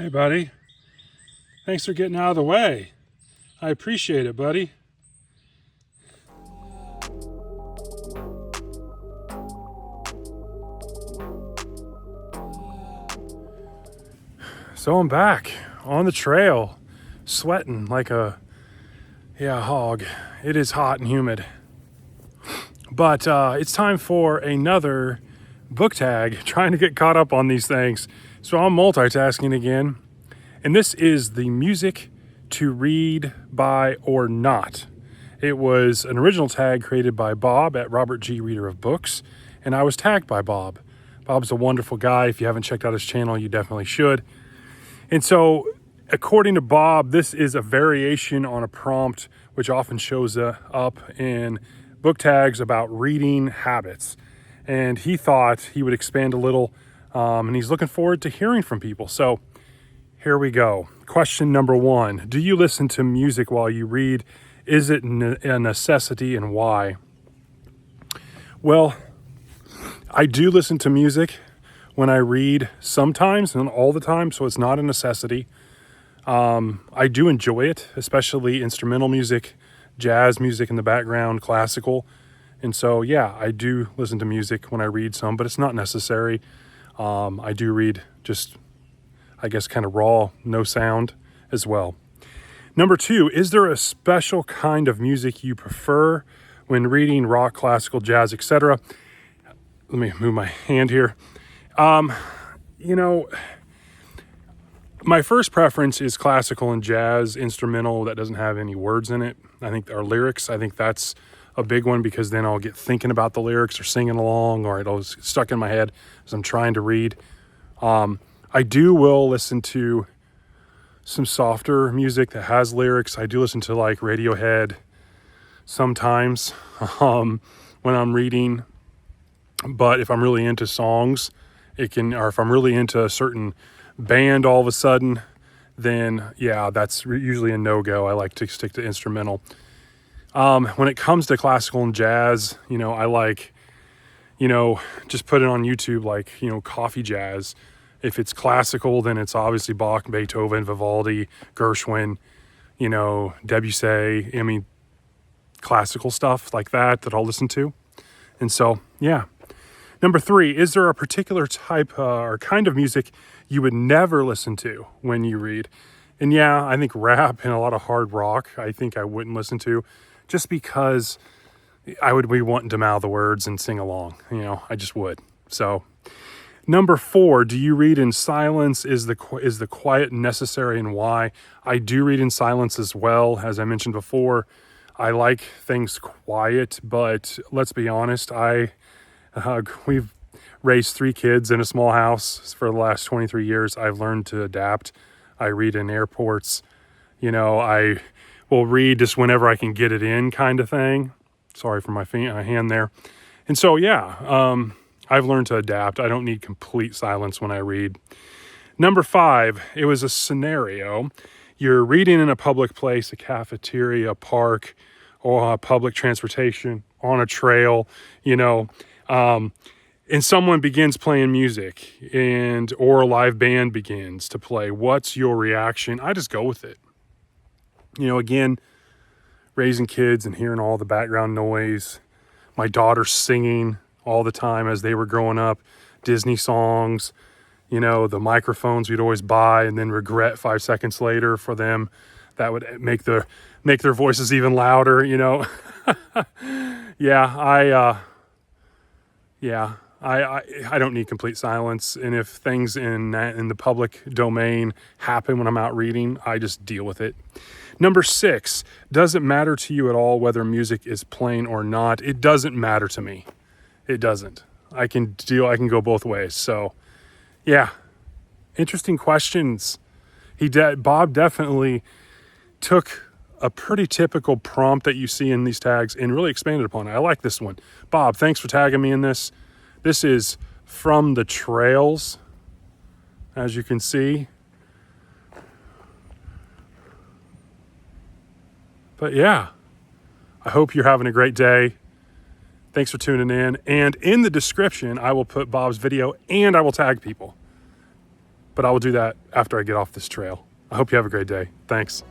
Hey, buddy. Thanks for getting out of the way. I appreciate it, buddy. So I'm back on the trail, sweating like a hog. It is hot and humid. But it's time for another book tag, trying to get caught up on these things. So I'm multitasking again. And this is the music to read by or not. It was an original tag created by Bob at Robert G. Reader of Books, and I was tagged by Bob. Bob's a wonderful guy. If you haven't checked out his channel, you definitely should. And so, according to Bob, this is a variation on a prompt which often shows up in book tags about reading habits. And he thought he would expand a little, and he's looking forward to hearing from people. So, here we go. Question number 1. Do you listen to music while you read? Is it a necessity, and why? Well, I do listen to music when I read sometimes, and all the time, so it's not a necessity. I do enjoy it, especially instrumental music, jazz music in the background, classical. And so, yeah, I do listen to music when I read some, but it's not necessary. I do read just, I guess, kind of raw, no sound as well. Number 2, is there a special kind of music you prefer when reading? Rock, classical, jazz, etc.? Let me move my hand here. My first preference is classical and jazz, instrumental that doesn't have any words in it. I think our lyrics, I think that's a big one, because then I'll get thinking about the lyrics or singing along, or it'll get stuck in my head as I'm trying to read. I will listen to some softer music that has lyrics. I do listen to like Radiohead sometimes when I'm reading. But if I'm really into songs, or if I'm really into a certain band all of a sudden, then yeah, that's usually a no-go. I like to stick to instrumental. When it comes to classical and jazz, I like, just put it on YouTube, like, coffee jazz. If it's classical, then it's obviously Bach, Beethoven, Vivaldi, Gershwin, Debussy. Classical stuff like that I'll listen to. And so, yeah. Number 3, is there a particular type or kind of music you would never listen to when you read? And yeah, I think rap and a lot of hard rock, I think I wouldn't listen to, just because I would be wanting to mouth the words and sing along. I just would. So, number 4, do you read in silence? Is the quiet necessary, and why? I do read in silence as well. As I mentioned before, I like things quiet, but let's be honest, we've raised 3 kids in a small house for the last 23 years. I've learned to adapt. I read in airports. I will read just whenever I can get it in, kind of thing. Sorry for my hand there. And so, yeah, I've learned to adapt. I don't need complete silence when I read. Number 5, it was a scenario. You're reading in a public place, a cafeteria, a park, or public transportation, on a trail, and someone begins playing music, or a live band begins to play. What's your reaction? I just go with it. Again, raising kids and hearing all the background noise, my daughter singing all the time as they were growing up, Disney songs, the microphones we'd always buy and then regret 5 seconds later for them. That would make their voices even louder, I don't need complete silence. And if things in the public domain happen when I'm out reading, I just deal with it. Number 6, does it matter to you at all whether music is playing or not? It doesn't matter to me. It doesn't. I can go both ways. So, yeah, interesting questions. Bob definitely took a pretty typical prompt that you see in these tags and really expanded upon it. I like this one. Bob, thanks for tagging me in this. This is From the Trails, as you can see. But yeah, I hope you're having a great day. Thanks for tuning in. And in the description, I will put Bob's video and I will tag people. But but I will do that after I get off this trail. I hope you have a great day. Thanks.